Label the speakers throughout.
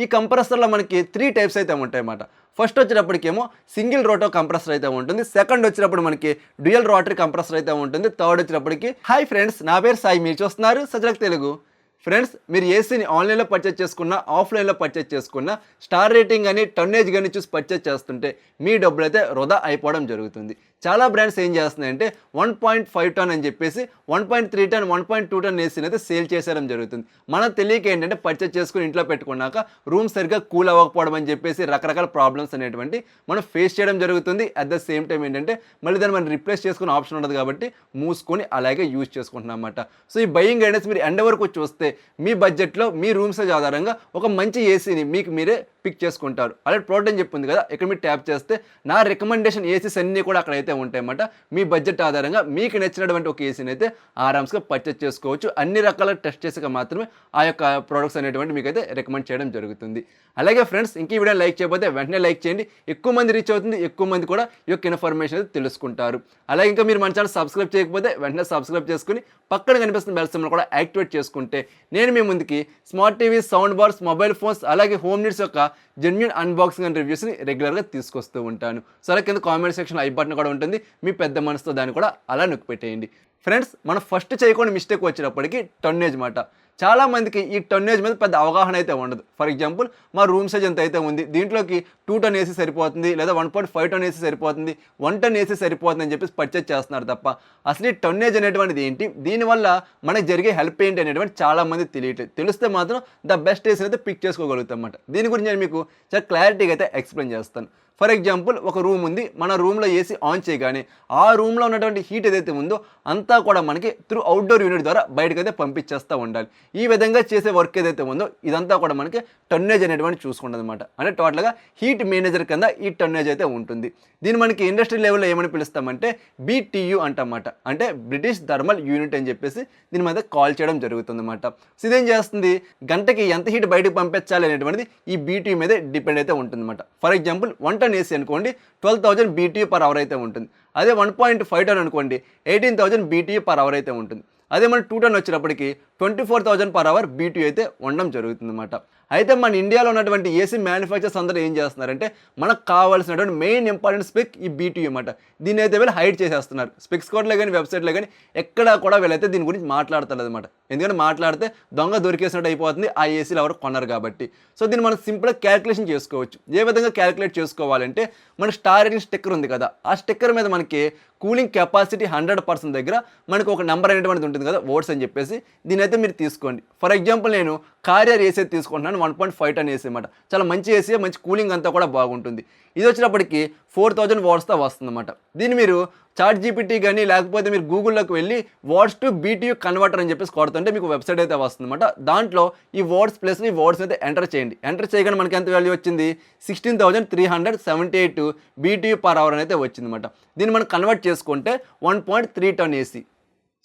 Speaker 1: ఈ కంప్రెసర్లో మనకి 3 టైప్స్ అయితే ఉంటాయన్నమాట. ఫస్ట్ వచ్చేటప్పటికేమో సింగిల్ రోటో కంప్రెసర్ అయితే ఉంటుంది. సెకండ్ వచ్చినప్పుడు మనకి డ్యూయల్ రోటరీ కంప్రెసర్ అయితే ఉంటుంది. థర్డ్ వచ్చినప్పటికి హాయ్ ఫ్రెండ్స్, నా పేరు సాయి, మీరు చూస్తున్నారు సజలక్ తెలుగు. ఫ్రెండ్స్, మీరు ఏసీని ఆన్లైన్లో పర్చేస్ చేసుకున్నా, ఆఫ్లైన్లో పర్చేస్ చేసుకున్నా, స్టార్ రేటింగ్ కానీ టన్నేజ్ కానీ చూసి పర్చేస్ చేస్తుంటే మీ డబ్బులు అయితే వృధా అయిపోవడం జరుగుతుంది. చాలా బ్రాండ్స్ ఏం చేస్తున్నాయంటే 1.5 టన్ అని చెప్పేసి 1.3 టన్ 1.2 టన్ ఏసీని అయితే సేల్ చేసేయడం జరుగుతుంది. మనకు తెలియక ఏంటంటే పర్చేస్ చేసుకుని ఇంట్లో పెట్టుకున్నాక రూమ్ సరిగ్గా కూల్ అవ్వకపోవడం అని చెప్పేసి రకరకాల ప్రాబ్లమ్స్ అనేటువంటి మనం ఫేస్ చేయడం జరుగుతుంది. అట్ ద సేమ్ టైం ఏంటంటే మళ్ళీ దాన్ని మనం రిప్లేస్ చేసుకునే ఆప్షన్ ఉండదు కాబట్టి మూసుకొని అలాగే యూజ్ చేసుకుంటున్నాం అన్నమాట. సో ఈ బయింగ్ గైడెన్స్ మీరు ఎండ్ వరకు చూస్తే మీ బడ్జెట్లో మీ రూమ్ సైజ్ ఆధారంగా ఒక మంచి ఏసీని మీకు మీరే పిక్ చేసుకుంటారు. అలాంటి ప్రోడక్ట్ అని చెప్పింది కదా, ఇక్కడ మీరు ట్యాప్ చేస్తే నా రికమెండేషన్ ఏసీస్ అన్నీ కూడా అక్కడైతే ఉంటాయన్నమాట. మీ బడ్జెట్ ఆధారంగా మీకు నచ్చినటువంటి ఒక ఏసీని అయితే ఆరామ్స్గా పర్చేస్ చేసుకోవచ్చు. అన్ని రకాల టెస్ట్ చేసాక మాత్రమే ఆ యొక్క ప్రోడక్ట్స్ అనేటువంటి మీకైతే రికమెండ్ చేయడం జరుగుతుంది. అలాగే ఫ్రెండ్స్, ఇంక ఈ వీడియో లైక్ చేయకపోతే వెంటనే లైక్ చేయండి. ఎక్కువ మంది రీచ్ అవుతుంది, ఎక్కువ మంది కూడా ఈ యొక్క ఇన్ఫర్మేషన్ అయితే తెలుసుకుంటారు. అలాగే ఇంకా మీరు మన ఛానల్ సబ్స్క్రైబ్ చేయకపోతే వెంటనే సబ్స్క్రైబ్ చేసుకుని పక్కన కనిపిస్తున్న బెల్ సింబల్ కూడా యాక్టివేట్ చేసుకుంటే నేను మీ ముందుకి smart TV, sound bars, mobile phones అలాగే హోమ్ నీడ్స్ యొక్క జెన్యూన్ అన్బాక్సింగ్ అండ్ రివ్యూస్ని రెగ్యులర్గా తీసుకొస్తూ ఉంటాను. సో అలా కింద కామెంట్ సెక్షన్ ఐ బటన్ కూడా ఉంటుంది. మీ పెద్ద మనసుతో దాన్ని కూడా అలా నొక్కి పెట్టేయండి. ఫ్రెండ్స్, మనం ఫస్ట్ చేయకుండా మిస్టేక్ వచ్చినప్పటికీ టన్నేజ్ మాట. చాలామందికి ఈ టన్నేజ్ మీద పెద్ద అవగాహన అయితే ఉండదు. ఫర్ ఎగ్జాంపుల్, మా రూమ్ సైజ్ ఎంత అయితే ఉంది, దీంట్లోకి 2 టన్ ఏసీ సరిపోతుంది, లేదా 1.5 టన్ ఏసీ సరిపోతుంది, 1 టన్ ఏసీ సరిపోతుంది అని చెప్పేసి పర్చేజ్ చేస్తున్నారు తప్ప అసలు ఈ టన్నేజ్ అనేటువంటిది ఏంటి, దీనివల్ల మనకి జరిగే హెల్ప్ ఏంటి అనేటువంటి చాలామంది తెలియట్లేదు. తెలిస్తే మాత్రం ద బెస్ట్ ఏసీ అయితే పిక్ చేసుకోగలుగుతాం అన్నమాట. దీని గురించి నేను మీకు చాలా క్లారిటీగా అయితే ఎక్స్ప్లెయిన్ చేస్తాను. ఫర్ ఎగ్జాంపుల్, ఒక రూమ్ ఉంది, మన రూమ్లో ఏసీ ఆన్ చేయగానే ఆ రూమ్లో ఉన్నటువంటి హీట్ ఏదైతే ఉందో అంతా కూడా మనకి త్రూ అవుట్డోర్ యూనిట్ ద్వారా బయటకైతే పంపించేస్తూ ఉండాలి. ఈ విధంగా చేసే వర్క్ ఏదైతే ఉందో ఇదంతా కూడా మనకి టన్నేజ్ అనేటువంటి చూసుకుంటుంది అనమాట. అంటే టోటల్గా హీట్ మేనేజర్ కింద ఈ టన్నేజ్ అయితే ఉంటుంది. దీన్ని మనకి ఇండస్ట్రీ లెవెల్లో ఏమని పిలుస్తామంటే BTU అంటమాట. అంటే బ్రిటిష్ థర్మల్ యూనిట్ అని చెప్పేసి దీని మీద కాల్ చేయడం జరుగుతుంది అనమాట. సో ఇదేం చేస్తుంది, గంటకి ఎంత హీట్ బయటకు పంపించాలి అనేటువంటిది ఈ BTU మీద డిపెండ్ అయితే ఉంటుంది అనమాట. ఫర్ ఎగ్జాంపుల్, 1 టన్ ఏసీ అనుకోండి 12,000 BTU per hour అయితే ఉంటుంది. అదే 1.5 టన్ అనుకోండి 18,000 BTU per hour అయితే ఉంటుంది. అదే మన 2 టన్ వచ్చినప్పటికీ 24,000 per hour BTU అయితే ఉండడం జరుగుతుంది అనమాట. అయితే మన ఇండియాలో ఉన్నటువంటి ఏసీ మ్యానుఫ్యాక్చర్స్ అందరూ ఏం చేస్తున్నారంటే మనకు కావాల్సినటువంటి మెయిన్ ఇంపార్టెంట్ స్పెక్ ఈ BTU అన్నమాట. దీన్ని అయితే వీళ్ళు హైడ్ చేసేస్తున్నారు. స్పెక్స్ కోడ్లో కానీ వెబ్సైట్లో కానీ ఎక్కడా కూడా వీళ్ళైతే దీని గురించి మాట్లాడతారు అనమాట. ఎందుకంటే మాట్లాడితే దొంగ దొరికేసినట్టు అయిపోతుంది, ఆ ఏసీలు ఎవరు కొన్నారు కాబట్టి. సో దీన్ని మనం సింపుల్గా క్యాలిక్యులేషన్ చేసుకోవచ్చు. ఏ విధంగా క్యాలిక్యులేట్ చేసుకోవాలంటే, మన స్టార్ రేటింగ్ స్టిక్కర్ ఉంది కదా, ఆ స్టిక్కర్ మీద మనకి కూలింగ్ కెపాసిటీ 100% దగ్గర మనకు ఒక నెంబర్ అనేటువంటిది ఉంటుంది కదా, వర్డ్స్ అని చెప్పేసి. దీని అయితే మీరు తీసుకోండి. ఫర్ ఎగ్జాంపుల్, నేను కార్రియర్ ఏసీ తీసుకుంటున్నాను 1.5 టన్ ఏసీ అనమాట. చాలా మంచి ఏసీ, మంచి కూలింగ్ అంతా కూడా బాగుంటుంది. ఇది వచ్చినప్పటికి 4000 వాట్స్తో వస్తుంది అనమాట. దీన్ని మీరు చాట్ జీపీటీ కానీ లేకపోతే మీరు గూగుల్లోకి వెళ్ళి వాట్స్ టు BTU కన్వర్టర్ అని చెప్పేసి కొడుతుంటే మీకు వెబ్సైట్ అయితే వస్తుంది అనమాట. దాంట్లో ఈ వర్డ్స్ ప్లస్ ఈ వర్డ్స్ అయితే ఎంటర్ చేయండి. ఎంటర్ చేయగానే మనకి ఎంత వాల్యూ వచ్చింది, 16,378 BTU per hour అయితే వచ్చింది అనమాట. దీన్ని మనం కన్వర్ట్ చేసుకుంటే 1.3 టన్ ఏసీ.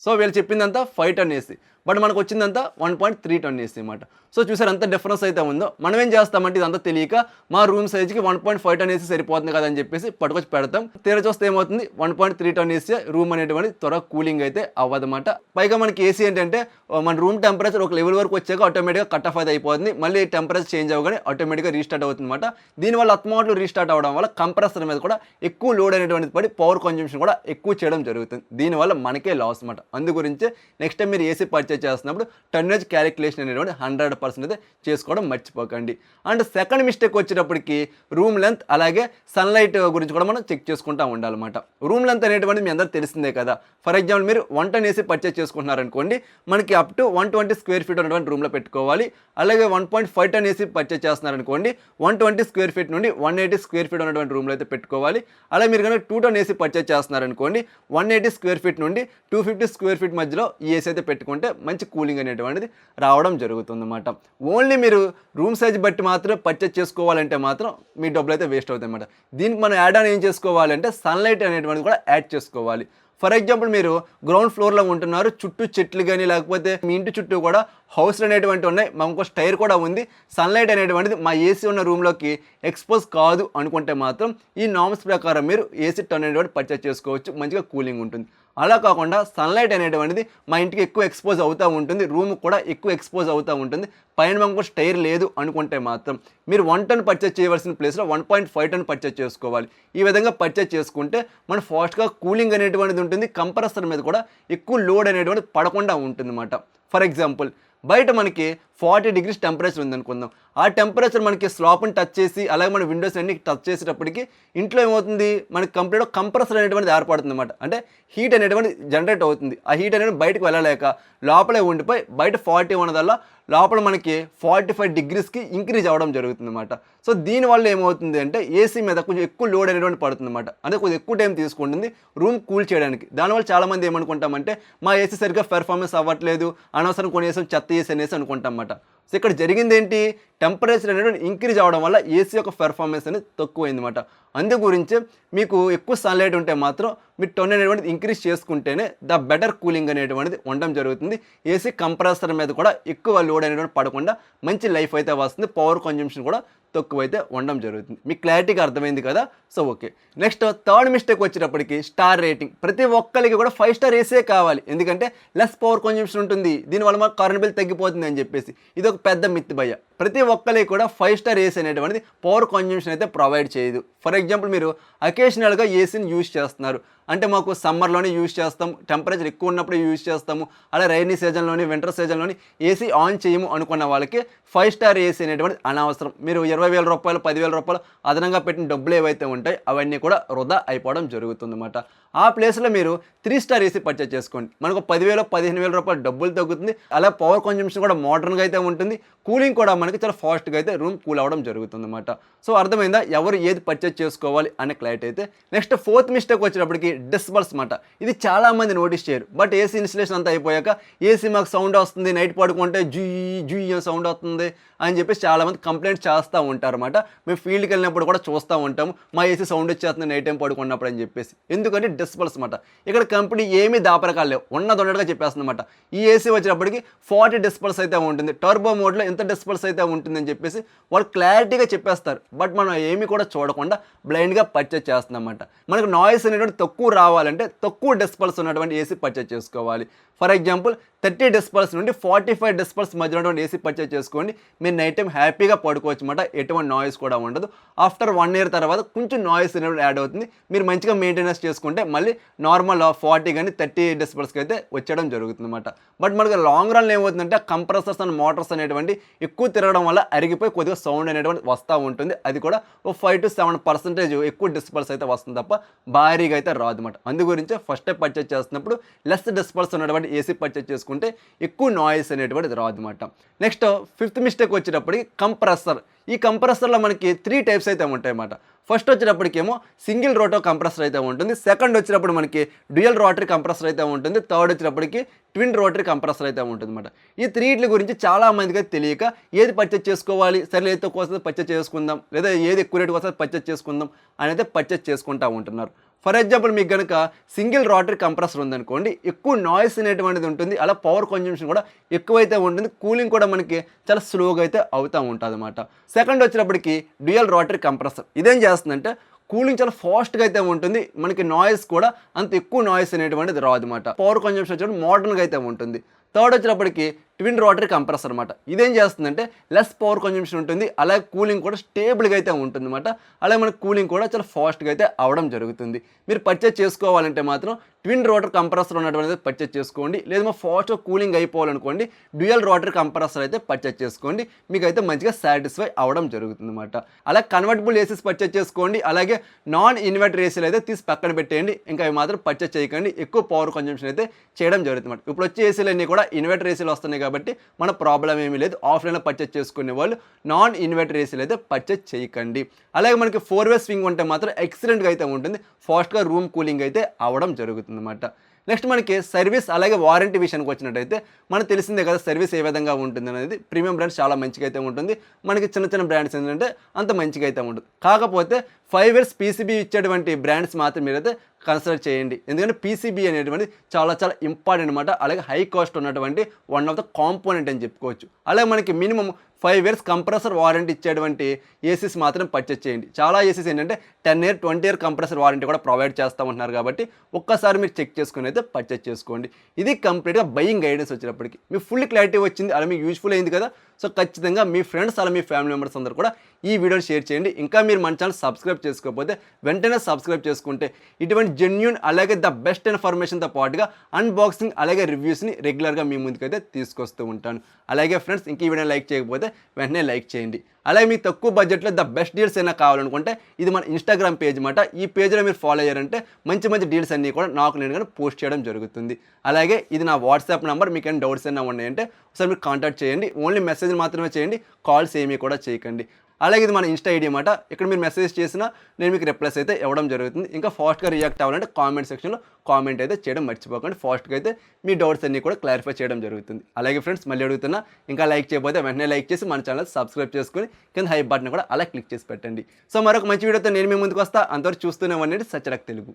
Speaker 1: సో వీళ్ళు చెప్పిందంతా 5 టన్ ఏసీ, బట్ మనకు వచ్చిందంతా 1.3 టన్ ఏసీ అనమాట. సో చూసారు ఎంత డిఫరెన్స్ అయితే ఉందో. మనం ఏం చేస్తామంటే ఇదంతా తెలియక మా రూమ్ సైజ్కి 1.5 టన్ ఏసీ సరిపోతుంది కదా అని చెప్పేసి పట్టుకొచ్చి పెడతాం. తీరా చూస్తే ఏమవుతుంది, 1.3 టన్ ఏసీ రూమ్ అనేటువంటి త్వరగా కూలింగ్ అయితే అవ్వదన్నమాట. పైగా మనకి ఏసీ ఏంటంటే మన రూమ్ టెంపరేచర్ ఒక లెవెల్ వరకు వచ్చాక ఆటోమేటిక్గా కట్ ఆఫ్ అయితే అయిపోతుంది. మళ్ళీ టెంపరేచర్ చేంజ్ అవ్వగానే ఆటోమేటిక్గా రీస్టార్ట్ అవుతుంది అనమాట. దీనివల్ల అత్మోట్లు రీస్టార్ట్ అవ్వడం వల్ల కంప్రెసర్ మీద కూడా ఎక్కువ లోడ్ అనేటువంటిది పడి పవర్ కన్జంప్షన్ కూడా ఎక్కువ చేయడం జరుగుతుంది. దీనివల్ల మనకే లాస్ అనమాట. అందు గురించి నెక్స్ట్ టైం మీరు ఏసీ పర్చేజ్ చేస్తున్నప్పుడు టన్నేజ్ క్యాలిక్యులేషన్ అనేటువంటి 100% అయితే చేసుకోవడం మర్చిపోకండి. అండ్ సెకండ్ మిస్టేక్ వచ్చేటప్పటికి రూమ్ లెంత్ అలాగే సన్లైట్ గురించి కూడా మనం చెక్ చేసుకుంటూ ఉండాలన్నమాట. రూమ్ లెంత్ అనేటువంటిది మీ అందరూ తెలిసిందే కదా. ఫర్ ఎగ్జాంపుల్, మీరు 1 టన్ ఏసీ పర్చేజ్ చేసుకుంటున్నారనుకోండి, మనకి అప్ టు 120 స్క్వేర్ ఫీట్ ఉన్నటువంటి రూమ్లో పెట్టుకోవాలి. అలాగే 1.5 టన్ ఏసీ పర్చేజ్ చేస్తున్నారనుకోండి, 120 స్క్వేర్ ఫీట్ నుండి 180 స్క్వేర్ ఫీట్ ఉన్నటువంటి రూమ్లో అయితే పెట్టుకోవాలి. అలాగే మీరు కనుక 2 టన్ ఏసీ పర్చేజ్ చేస్తున్నారనుకోండి, 180 స్క్వేర్ ఫీట్ నుండి 250 స్క్వేర్ ఫీట్ మధ్యలో ఈ ఏసీ అయితే పెట్టుకుంటే మంచి కూలింగ్ అనేటువంటిది రావడం జరుగుతుంది అన్నమాట. ఓన్లీ మీరు రూమ్ సైజ్ బట్టి మాత్రం పర్చేజ్ చేసుకోవాలంటే మాత్రం మీ డబ్బులు అయితే వేస్ట్ అవుతాయి అన్నమాట. దీనికి మనం యాడ్ ఆన్ ఏం చేసుకోవాలంటే సన్లైట్ అనేటువంటిది కూడా యాడ్ చేసుకోవాలి. ఫర్ ఎగ్జాంపుల్, మీరు గ్రౌండ్ ఫ్లోర్లో ఉంటున్నారు, చుట్టూ చెట్లు కానీ లేకపోతే మీ ఇంటి చుట్టూ కూడా హౌస్లు అనేటువంటివి ఉన్నాయి, మాకు స్టైర్ కూడా ఉంది, సన్లైట్ అనేటువంటిది మా ఏసీ ఉన్న రూమ్లోకి ఎక్స్పోజ్ కాదు అనుకుంటే మాత్రం ఈ నార్మ్స్ ప్రకారం మీరు ఏసీ టన్ అనేటువంటి పర్చేజ్ చేసుకోవచ్చు, మంచిగా కూలింగ్ ఉంటుంది. అలా కాకుండా సన్లైట్ అనేటువంటిది మా ఇంటికి ఎక్కువ ఎక్స్పోజ్ అవుతూ ఉంటుంది, రూమ్ కూడా ఎక్కువ ఎక్స్పోజ్ అవుతూ ఉంటుంది, పైన మనకు స్టైర్ లేదు అనుకుంటే మాత్రం మీరు 1 టన్ పర్చేజ్ చేయవలసిన ప్లేస్లో 1.5 టన్ పర్చేజ్ చేసుకోవాలి. ఈ విధంగా పర్చేజ్ చేసుకుంటే మన ఫాస్ట్గా కూలింగ్ అనేటువంటిది ఉంటుంది, కంప్రెసర్ మీద కూడా ఎక్కువ లోడ్ అనేటువంటిది పడకుండా ఉంటుందన్నమాట. ఫర్ ఎగ్జాంపుల్ బయట మనకి 40 డిగ్రీస్ టెంపరేచర్ ఉందనుకుందాం. ఆ టెంపరేచర్ మనకి స్లాబ్ని టచ్ చేసి అలాగే మన విండోస్ అన్ని టచ్ చేసేటప్పటికి ఇంట్లో ఏమవుతుంది, మనకి కంప్లీట్గా కంప్రెసర్ అనేటువంటిది ఏర్పడుతుంది అనమాట. అంటే హీట్ అనేటువంటిది జనరేట్ అవుతుంది. ఆ హీట్ అనేది బయటకు వెళ్ళలేక లోపలే ఉండిపోయి బయట 40 ఉన్నదల్లా లోపల మనకి 45 డిగ్రీస్కి ఇంక్రీజ్ అవ్వడం జరుగుతుంది అనమాట. సో దీనివల్ల ఏమవుతుంది అంటే ఏసీ మీద కొంచెం ఎక్కువ లోడ్ అనేటువంటి పడుతుంది అనమాట. అంటే కొంచెం ఎక్కువ టైం తీసుకుంటుంది రూమ్ కూల్ చేయడానికి. దానివల్ల చాలామంది ఏమనుకుంటామంటే మా ఏసీ సరిగ్గా పెర్ఫార్మెన్స్ అవ్వట్లేదు, అనవసరం కొనేసాం చెత్త ఏసీ అనేసి అనుకుంటాం అన్నమాట. సో ఇక్కడ జరిగింది ఏంటి, టెంపరేచర్ అనేది ఇంక్రీజ్ అవ్వడం వల్ల ఏసీ యొక్క పెర్ఫార్మెన్స్ అనేది తక్కువైంది అనమాట. అందు గురించి మీకు ఎక్కువ సన్లైట్ ఉంటే మాత్రం మీరు టోన్ అనేటువంటిది ఇంక్రీజ్ చేసుకుంటేనే ద బెటర్ కూలింగ్ అనేటువంటిది ఉండడం జరుగుతుంది. ఏసీ కంప్రెసర్ మీద కూడా ఎక్కువ లోడ్ అనేటువంటి పడకుండా మంచి లైఫ్ అయితే వస్తుంది, పవర్ కన్జంప్షన్ కూడా తక్కువైతే ఉండడం జరుగుతుంది. మీకు క్లారిటీగా అర్థమైంది కదా. So okay, next third mistake వచ్చేటప్పటికి స్టార్ రేటింగ్. ప్రతి ఒక్కరికి కూడా 5 స్టార్ ఏసీ కావాలి, ఎందుకంటే లెస్ పవర్ కన్జంప్షన్ ఉంటుంది, దీనివల్ల మాకు కరెంట్ బిల్ తగ్గిపోతుంది అని చెప్పేసి. ఇది ఒక పెద్ద మిత్ భయ్య. ప్రతి ఒక్కరికి కూడా 5 స్టార్ ఏసీ అనేటువంటిది పవర్ కన్జంప్షన్ అయితే ప్రొవైడ్ చేయదు. ఫర్ ఎగ్జాంపుల్ మీరు అకేషనల్గా ఏసీని యూజ్ చేస్తున్నారు అంటే మాకు సమ్మర్లోనే యూజ్ చేస్తాం, టెంపరేచర్ ఎక్కువ ఉన్నప్పుడు యూజ్ చేస్తాము, అలా రైనీ సీజన్లోని వింటర్ సీజన్లోని ఏసీ ఆన్ చేయము అనుకున్న వాళ్ళకి 5 స్టార్ ఏసీ అనేటువంటి అనవసరం. మీరు 20,000 రూపాయలు 10,000 రూపాయలు అదనంగా పెట్టిన డబ్బులు ఏవైతే ఉంటాయి అవన్నీ కూడా వృధా అయిపోవడం జరుగుతుంది అన్నమాట. ఆ ప్లేస్లో మీరు 3 స్టార్ ఏసీ పర్చేజ్ చేసుకోండి, మనకు 10,000 15,000 రూపాయలు డబ్బులు తగ్గుతుంది, అలా పవర్ కన్జంప్షన్ కూడా మోడర్న్గా అయితే ఉంటుంది, కూలింగ్ కూడా మనకి చాలా ఫాస్ట్గా అయితే రూమ్ కూల్ అవ్వడం జరుగుతుంది అన్నమాట. సో అర్థమైందా ఎవరు ఏది పర్చేజ్ చేసుకోవాలి అనే క్లారిటీ అయితే. నెక్స్ట్ ఫోర్త్ మిస్టేక్ వచ్చేటప్పటికి డెసిబల్స్ మాట. ఇది చాలామంది నోటీస్ చేయరు, బట్ ఏసీ ఇన్స్టలేషన్ అంతా అయిపోయాక ఏసీ మాకు సౌండ్ వస్తుంది, నైట్ పడుకుంటే జూయి సౌండ్ వస్తుంది అని చెప్పేసి చాలామంది కంప్లైంట్ చేస్తూ ఉంటారు అన్నమాట. మేము ఫీల్డ్కి వెళ్ళినప్పుడు కూడా చూస్తూ ఉంటాము, మా ఏసీ సౌండ్ వచ్చేస్తుంది నైట్ టైం పడుకున్నప్పుడు అని చెప్పేసి. ఎందుకంటే డెసిబల్స్ మాట. ఇక్కడ కంపెనీ ఏమీ దాపరకాలు లేవు, ఉన్నదొన్నట్టుగా చెప్పేస్తుంది అనమాట. ఈ ఏసీ వచ్చేటప్పటికి 40 డెసిబల్స్ అయితే ఉంటుంది, టర్బో మోడ్లో ఎంత డెసిబల్స్ అయితే ఉంటుందని చెప్పేసి వాళ్ళు క్లారిటీగా చెప్పేస్తారు. బట్ మనం ఏమీ కూడా చూడకుండా బ్లైండ్గా పర్చేజ్ చేస్తున్నామన్నమాట. మనకు నాయిస్ అనేటువంటి తక్కువ రావాలంటే తక్కువ డెసిబల్స్ ఉన్నటువంటి ఏసీ పర్చేజ్ చేసుకోవాలి. ఫర్ ఎగ్జాంపుల్ 30 డెసిబల్స్ నుండి 45 డెసిబల్స్ మధ్య ఉన్నటువంటి ఏసీ పర్చేజ్ చేసుకోండి, మీరు నైట్ టైం హ్యాపీగా పడుకోవచ్చు అన్నమాట. ఎటువంటి నాయిస్ కూడా ఉండదు. ఆఫ్టర్ 1 ఇయర్ తర్వాత కొంచెం నాయిస్ అనేటువంటి యాడ్ అవుతుంది, మీరు మంచిగా మెయింటెనెన్స్ చేసుకుంటే మళ్ళీ నార్మల్ 40 కానీ 30 డెసిబల్స్కి అయితే వచ్చేయడం జరుగుతుంది అన్నమాట. బట్ మనకు లాంగ్ రన్లో ఏమవుతుందంటే కంప్రెసర్స్ అండ్ మోటార్స్ అనేటువంటి ఎక్కువ తిరగడం వల్ల అరిగిపోయి కొద్దిగా సౌండ్ అనేటువంటి వస్తూ ఉంటుంది. అది కూడా ఓ 5 to 7% ఎక్కువ డెసిబల్స్ అయితే వస్తుంది తప్ప భారీగా అయితే రాదు అన్నమాట. అందు గురించి ఫస్ట్ టైం పర్చేజ్ చేస్తున్నప్పుడు లెస్ డెసిబల్స్ ఉన్నటువంటి ఏసీ పర్చేజ్ చేసుకుంటే ఎక్కువ నాయిస్ అనేటువంటిది రాదు అన్నమాట. నెక్స్ట్ 5th మిస్టేక్ వచ్చేటప్పటికి కంప్రెసర్. ఈ కంప్రెసర్లో మనకి 3 టైప్స్ అయితే ఉంటాయి అన్నమాట. ఫస్ట్ వచ్చేటప్పటికేమో సింగిల్ రోటో కంప్రెసర్ అయితే ఉంటుంది, సెకండ్ వచ్చినప్పుడు మనకి డ్యూయల్ రోటరీ కంప్రెసర్ అయితే ఉంటుంది, థర్డ్ వచ్చినప్పటికి ట్విన్ రోటరీ కంప్రెసర్ అయితే ఉంటుంది అన్నమాట. ఈ 3 గురించి చాలా మందికి తెలియక ఏది పర్చేజ్ చేసుకోవాలి, సరే ఏది తక్కువ వస్తుంది పర్చేజ్ చేసుకుందాం, లేదా ఏది ఎక్కువ రేటుకి వస్తుంది పర్చేజ్ చేసుకుందాం అనేది పర్చేజ్ చేసుకుంటూ ఉంటున్నారు. ఫర్ ఎగ్జాంపుల్ మీకు కనుక సింగిల్ రోటరీ కంప్రెసర్ ఉందనుకోండి, ఎక్కువ నాయిస్ అనేటువంటిది ఉంటుంది, అలా పవర్ కన్జంప్షన్ కూడా ఎక్కువైతే ఉంటుంది, కూలింగ్ కూడా మనకి చాలా స్లోగా అయితే అవుతూ ఉంటుంది అన్నమాట. సెకండ్ వచ్చినప్పటికి డ్యూయల్ రోటరీ కంప్రెసర్. ఇదేం చేస్తుందంటే కూలింగ్ చాలా ఫాస్ట్గా అయితే ఉంటుంది, మనకి నాయిస్ కూడా అంత ఎక్కువ నాయిస్ అనేటువంటిది రాదు అన్నమాట. పవర్ కన్జంప్షన్ వచ్చి మోడర్న్గా అయితే ఉంటుంది. థర్డ్ వచ్చినప్పటికి ట్విన్ రోటరీ కంప్రెసర్ అనమాట. ఇదేం చేస్తుందంటే లెస్ పవర్ కన్జంప్షన్ ఉంటుంది, అలాగే కూలింగ్ కూడా స్టేబుల్గా అయితే ఉంటుంది అనమాట. అలాగే మనకి కూలింగ్ కూడా చాలా ఫాస్ట్గా అయితే అవడం జరుగుతుంది. మీరు పర్చేజ్ చేసుకోవాలంటే మాత్రం ట్విన్ రోటర్ కంప్రెసర్ ఉన్నటువంటిది పర్చేజ్ చేసుకోండి, లేదా మా ఫాస్ట్గా కూలింగ్ అయిపోవాలనుకోండి డ్యూయల్ రోటరీ కంప్రెసర్ అయితే పర్చేజ్ చేసుకోండి, మీకు అయితే మంచిగా సాటిస్ఫై అవడం జరుగుతుంది అనమాట. అలాగే కన్వర్టబుల్ ఏసీస్ పర్చేజ్ చేసుకోండి, అలాగే నాన్ ఇన్వర్టర్ ఏసీలు అయితే తీసి పక్కన పెట్టేయండి, ఇంకా అవి మాత్రం పర్చేజ్ చేయకండి, ఎక్కువ పవర్ కన్జంప్షన్ అయితే చేయడం జరుగుతుంది. ఇప్పుడు వచ్చే ఏసీలన్నీ కూడా ఇన్వర్టర్ ఏసీలు వస్తున్నాయి కాబట్టి మన ప్రాబ్లం ఏమీ లేదు. ఆఫ్లైన్లో పర్చేజ్ చేసుకునే వాళ్ళు నాన్ ఇన్వర్టర్ ఏసీలు అయితే పర్చేజ్ చేయకండి. అలాగే మనకి 4-వే స్వింగ్ ఉంటే మాత్రం ఎక్సలెంట్గా అయితే ఉంటుంది, ఫాస్ట్గా రూమ్ కూలింగ్ అయితే అవడం జరుగుతుంది అన్నమాట. నెక్స్ట్ మనకి సర్వీస్ అలాగే వారంటీ విషయానికి వచ్చినట్టయితే మనకు తెలిసిందే కదా సర్వీస్ ఏ విధంగా ఉంటుంది అనేది. ప్రీమియం బ్రాండ్స్ చాలా మంచిగా అయితే ఉంటుంది, మనకి చిన్న చిన్న బ్రాండ్స్ ఏంటంటే అంత మంచిగా అయితే ఉంటుంది. కాకపోతే 5 years పీసీబీ ఇచ్చేటువంటి బ్రాండ్స్ మాత్రం మీరైతే కన్సిడర్ చేయండి, ఎందుకంటే పీసీబీ అనేటువంటి చాలా చాలా ఇంపార్టెంట్ అనమాట. అలాగే హై కాస్ట్ ఉన్నటువంటి వన్ ఆఫ్ ద కాంపోనెంట్ అని చెప్పుకోవచ్చు. అలాగే మనకి మినిమం 5 ఇయర్స్ కంప్రెసర్ వారంటీ ఇచ్చేటువంటి ఏసీస్ మాత్రం పర్చేస్ చేయండి. చాలా ఏసీస్ ఏంటంటే 10 ఇయర్ 20 ఇయర్ కంప్రెసర్ వారంటీ కూడా ప్రొవైడ్ చేస్తామంటున్నారు కాబట్టి ఒక్కసారి మీరు చెక్ చేసుకుని అయితే పర్చేస్ చేసుకోండి. ఇది కంప్లీట్గా బయింగ్ గైడెన్స్ వచ్చినప్పటికి మీకు ఫుల్ క్లారిటీ వచ్చింది, అలా మీకు యూజ్ఫుల్ అయింది కదా. సో ఖచ్చితంగా మీ ఫ్రెండ్స్ అలా మీ ఫ్యామిలీ మెంబర్స్ అందరూ కూడా ఈ వీడియోని షేర్ చేయండి. ఇంకా మీరు మన ఛానల్ సబ్స్క్రైబ్ చేసుకోకపోతే వెంటనే సబ్స్క్రైబ్ చేసుకుంటే ఇటువంటి జెన్యూన్ అలాగే ద బెస్ట్ ఇన్ఫర్మేషన్తో పాటుగా అన్బాక్సింగ్ అలాగే రివ్యూస్ని రెగ్యులర్గా మీ ముందుకైతే తీసుకొస్తూ ఉంటాను. అలాగే ఫ్రెండ్స్ ఇంక ఈ వీడియో లైక్ చేయకపోతే వెంటనే లైక్ చేయండి. అలాగే మీకు తక్కువ బడ్జెట్లో ద బెస్ట్ డీల్స్ అయినా కావాలనుకుంటే ఇది మన ఇన్స్టాగ్రామ్ పేజ్ అన్నమాట. ఈ పేజ్లో మీరు ఫాలో అయ్యారంటే మంచి మంచి డీల్స్ అన్నీ కూడా నాకు నేను కానీ పోస్ట్ చేయడం జరుగుతుంది. అలాగే ఇది నా వాట్సాప్ నెంబర్, మీకు ఏమైనా డౌట్స్ అయినా ఉన్నాయంటే ఒకసారి మీరు కాంటాక్ట్ చేయండి. ఓన్లీ మెసేజ్ మాత్రమే చేయండి, కాల్స్ ఏమీ కూడా చేయకండి. అలాగే ఇది మన ఇన్స్టా ఐడి అన్నమాట. ఇక్కడ మీరు మెసేజ్ చేసినా నేను మీకు రిప్లైస్ అయితే ఇవ్వడం జరుగుతుంది. ఇంకా ఫాస్ట్గా రియాక్ట్ అవ్వాలంటే కామెంట్ సెక్షన్లో కామెంట్ అయితే చేయడం మర్చిపోకండి. ఫాస్ట్గా అయితే మీ డౌట్స్ అన్నీ కూడా క్లారిఫై చేయడం జరుగుతుంది. అలాగే ఫ్రెండ్స్ మళ్ళీ అడుగుతున్నా, ఇంకా లైక్ చేయకపోతే వెంటనే లైక్ చేసి మన ఛానల్ సబ్స్క్రైబ్ చేసుకుని కింద హై బటన్ కూడా అలా క్లిక్ చేసి పెట్టండి. సో మరొక మంచి వీడియోతో నేను మీ ముందుకు వస్తా. అంతవరకు చూస్తూనే ఉండండి సచ్చరక్ తెలుగు.